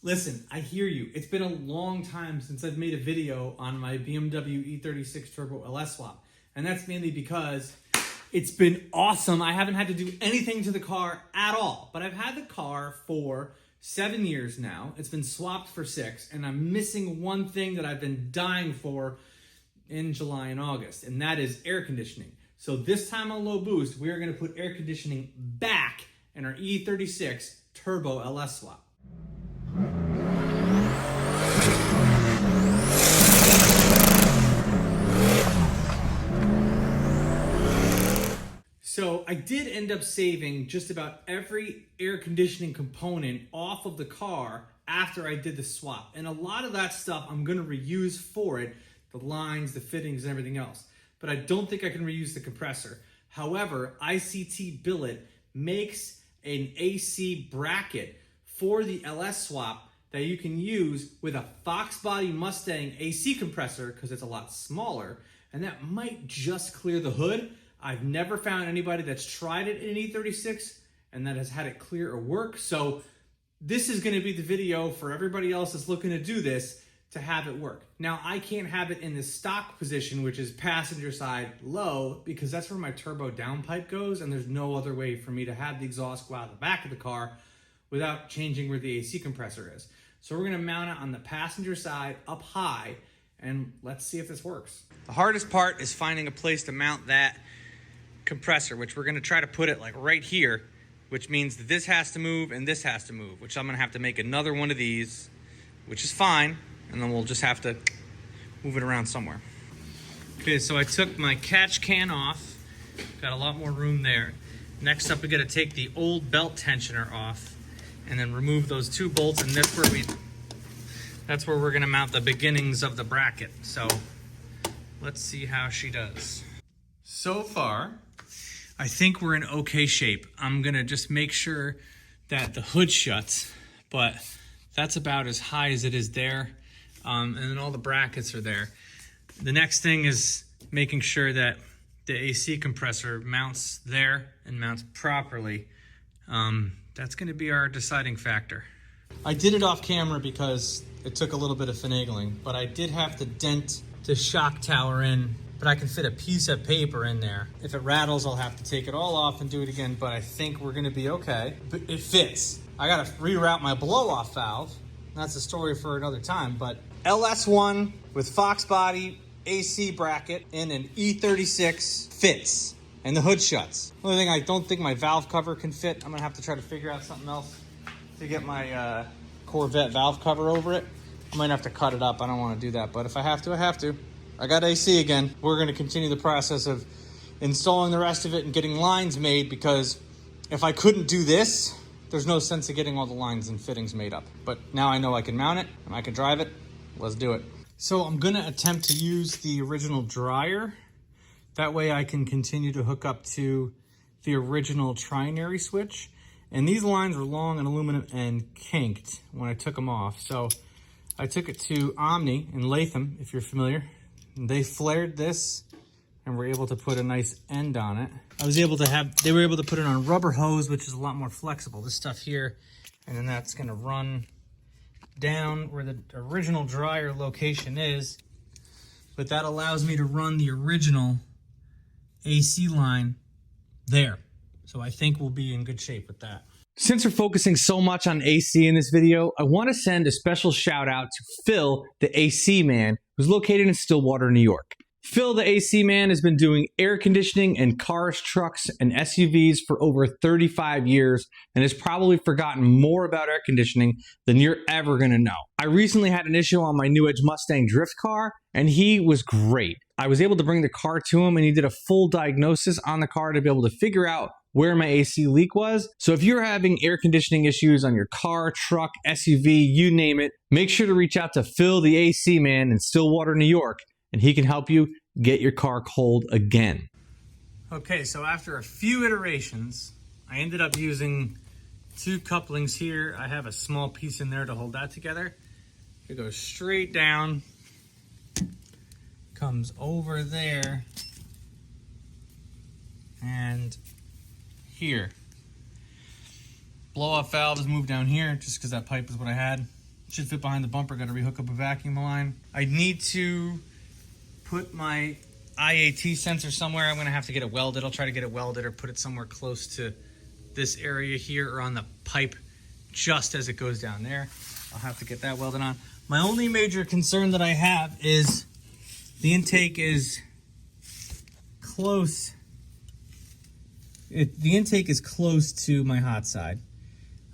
Listen, I hear you. It's been a long time since I've made a video on my BMW E36 Turbo LS swap. And that's mainly because it's been awesome. I haven't had to do anything to the car at all. But I've had the car for 7 years now. It's been swapped for 6. And I'm missing one thing that I've been dying for in July and August. And that is air conditioning. So this time on Low Boost, we are going to put air conditioning back in our E36 Turbo LS swap. So I did end up saving just about every air conditioning component off of the car after I did the swap. And a lot of that stuff I'm gonna reuse for it, the lines, the fittings, and everything else. But I don't think I can reuse the compressor. However, ICT BILLET makes an AC bracket for the LS swap that you can use with a Fox Body Mustang AC compressor because it's a lot smaller, and that might just clear the hood. I've never found anybody that's tried it in an E36 and that has had it clear or work. So this is gonna be the video for everybody else that's looking to do this to have it work. Now, I can't have it in the stock position, which is passenger side low, because that's where my turbo downpipe goes, and there's no other way for me to have the exhaust go out the back of the car without changing where the AC compressor is. So we're gonna mount it on the passenger side up high, and let's see if this works. The hardest part is finding a place to mount that compressor, which we're gonna try to put it like right here, which means that this has to move and this has to move, which I'm gonna have to make another one of these, which is fine, and then we'll just have to move it around somewhere. Okay, so I took my catch can off, got a lot more room there. Next up, we gotta take the old belt tensioner off and then remove those 2 bolts, and that's where we're gonna mount the beginnings of the bracket. So let's see how she does. So far, I think we're in okay shape. I'm gonna just make sure that the hood shuts, but that's about as high as it is there. And then all the brackets are there. The next thing is making sure that the AC compressor mounts there and mounts properly. That's gonna be our deciding factor. I did it off camera because it took a little bit of finagling, but I did have to dent the shock tower in, but I can fit a piece of paper in there. If it rattles, I'll have to take it all off and do it again, but I think we're gonna be okay. But it fits. I gotta reroute my blow-off valve. That's a story for another time, but LS1 with Fox Body AC bracket in an E36 fits, and the hood shuts. The only thing I don't think my valve cover can fit. I'm gonna have to try to figure out something else to get my Corvette valve cover over it. I might have to cut it up. I don't wanna do that, but if I have to, I have to. I got AC again. We're gonna continue the process of installing the rest of it and getting lines made, because if I couldn't do this, there's no sense of getting all the lines and fittings made up. But now I know I can mount it and I can drive it. Let's do it. So I'm gonna attempt to use the original dryer. That way I can continue to hook up to the original trinary switch. And these lines were long and aluminum and kinked when I took them off. So I took it to Omni in Latham, if you're familiar. They flared this and were able to put a nice end on it. They were able to put it on rubber hose, which is a lot more flexible. This stuff here, and then that's gonna run down where the original dryer location is. But that allows me to run the original AC line there. So I think we'll be in good shape with that. Since we're focusing so much on AC in this video, I want to send a special shout out to Phil, the AC man, who's located in Stillwater, New York. Phil, the AC man, has been doing air conditioning in cars, trucks, and SUVs for over 35 years and has probably forgotten more about air conditioning than you're ever going to know. I recently had an issue on my new Edge Mustang drift car, and he was great. I was able to bring the car to him, and he did a full diagnosis on the car to be able to figure out where my AC leak was. So if you're having air conditioning issues on your car, truck, SUV, you name it, make sure to reach out to Phil, the AC man in Stillwater, New York, and he can help you get your car cold again. Okay, so after a few iterations, I ended up using 2 couplings here. I have a small piece in there to hold that together. It goes straight down, comes over there, and here. Blow-off valve is moved down here just because that pipe is what I had. Should fit behind the bumper. Got to rehook up a vacuum line. I need to put my IAT sensor somewhere. I'm going to have to get it welded. I'll try to get it welded or put it somewhere close to this area here or on the pipe just as it goes down there. I'll have to get that welded on. My only major concern that I have is the intake is close. The intake is close to my hot side.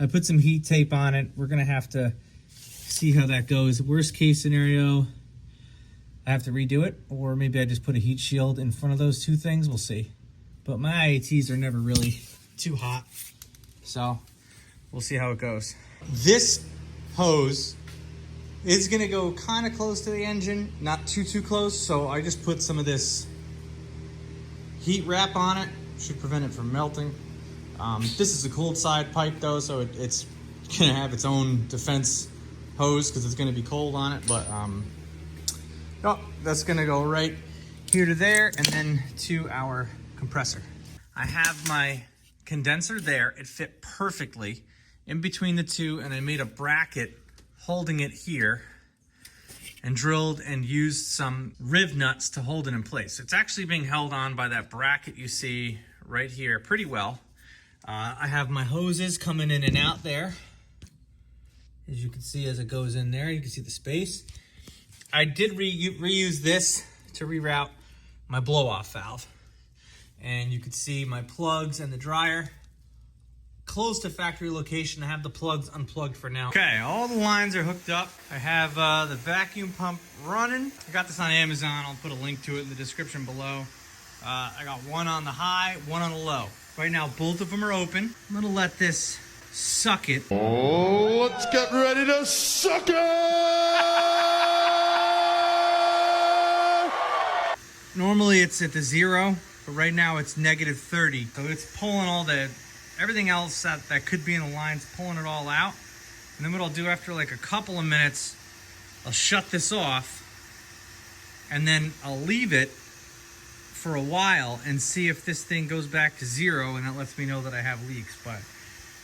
I put some heat tape on it. We're going to have to see how that goes. Worst case scenario, I have to redo it, or maybe I just put a heat shield in front of those two things. We'll see. But my IATs are never really too hot, so we'll see how it goes. This hose is going to go kind of close to the engine, not too close, so I just put some of this heat wrap on it. Should prevent it from melting. This is a cold side pipe though, so it's going to have its own defense hose because it's going to be cold on it, but no, that's going to go right here to there and then to our compressor. I have my condenser there. It fit perfectly in between the two, and I made a bracket holding it here and drilled and used some riv nuts to hold it in place. It's actually being held on by that bracket you see right here pretty well. I have my hoses coming in and out there. As you can see, as it goes in there, you can see the space. I did reuse this to reroute my blow-off valve. And you can see my plugs and the dryer close to factory location. I have the plugs unplugged for now. Okay, all the lines are hooked up. I have the vacuum pump running. I got this on Amazon. I'll put a link to it in the description below. I got one on the high, one on the low. Right now, both of them are open. I'm gonna let this suck it. Oh, let's get ready to suck it! Normally it's at the 0, but right now it's -30. So it's pulling everything else that could be in the lines, pulling it all out. And then what I'll do after like a couple of minutes, I'll shut this off and then I'll leave it for a while and see if this thing goes back to 0, and that lets me know that I have leaks. But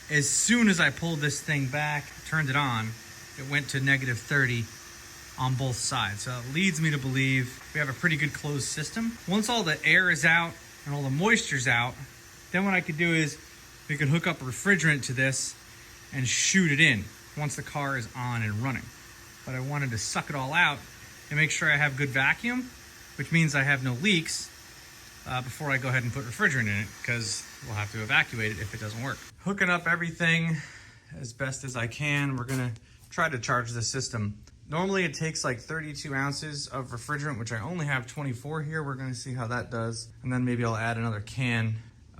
as soon as I pulled this thing back, turned it on, it went to -30 on both sides. So it leads me to believe we have a pretty good closed system. Once all the air is out and all the moisture's out, then what I could do is we could hook up refrigerant to this and shoot it in once the car is on and running. But I wanted to suck it all out and make sure I have good vacuum, which means I have no leaks, before I go ahead and put refrigerant in it, because we'll have to evacuate it if it doesn't work. Hooking up everything as best as I can. We're gonna try to charge the system. Normally it takes like 32 ounces of refrigerant, which I only have 24 here. We're gonna see how that does. And then maybe I'll add another can,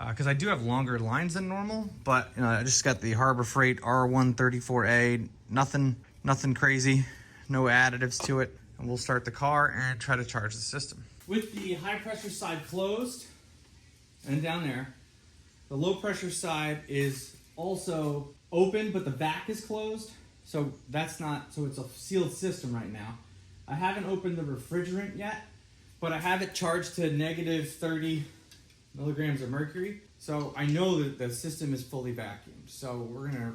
because I do have longer lines than normal, but I just got the Harbor Freight R134A, nothing crazy, no additives to it. And we'll start the car and try to charge the system. With the high pressure side closed, and down there, the low pressure side is also open, but the back is closed. So it's a sealed system right now. I haven't opened the refrigerant yet, but I have it charged to -30 milligrams of mercury. So I know that the system is fully vacuumed. So we're gonna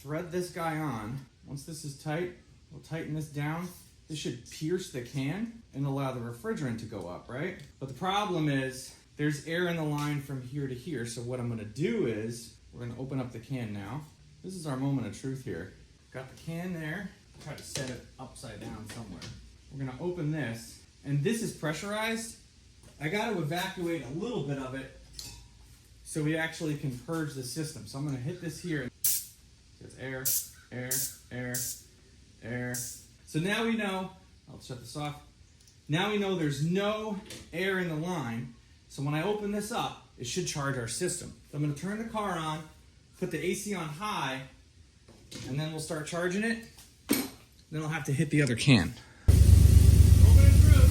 thread this guy on. Once this is tight, we'll tighten this down. This should pierce the can and allow the refrigerant to go up, right? But the problem is there's air in the line from here to here. So what I'm gonna do is we're gonna open up the can now. This is our moment of truth here. Got the can there. Try to set it upside down somewhere. We're gonna open this, and this is pressurized. I gotta evacuate a little bit of it so we actually can purge the system. So I'm gonna hit this here. It's air, air, air, air. So now we know, I'll shut this off. Now we know there's no air in the line. So when I open this up, it should charge our system. So I'm gonna turn the car on, put the AC on high, and then we'll start charging it. Then I'll have to hit the other can. Open it through.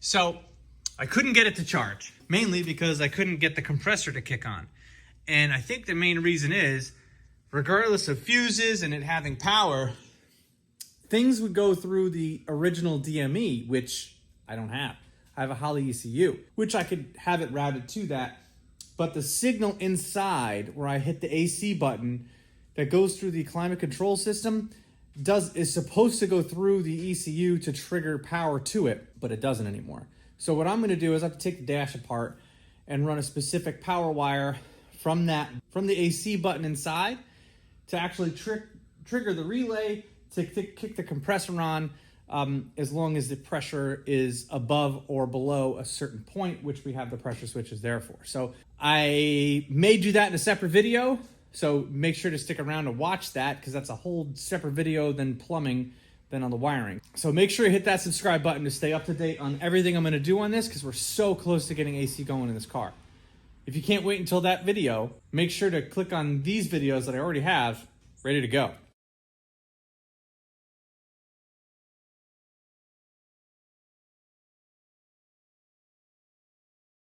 So I couldn't get it to charge, mainly because I couldn't get the compressor to kick on. And I think the main reason is, regardless of fuses and it having power, things would go through the original DME, which I don't have. I have a Holley ECU, which I could have it routed to that. But the signal inside, where I hit the AC button that goes through the climate control system, is supposed to go through the ECU to trigger power to it, but it doesn't anymore. So what I'm going to do is I have to take the dash apart and run a specific power wire from the AC button inside to actually trigger the relay to kick the compressor on, as long as the pressure is above or below a certain point, which we have the pressure switches there for. So I may do that in a separate video, so make sure to stick around to watch that, because that's a whole separate video than plumbing, than on the wiring. So make sure you hit that subscribe button to stay up to date on everything I'm going to do on this, because we're so close to getting AC going in this car. If you can't wait until that video, make sure to click on these videos that I already have ready to go.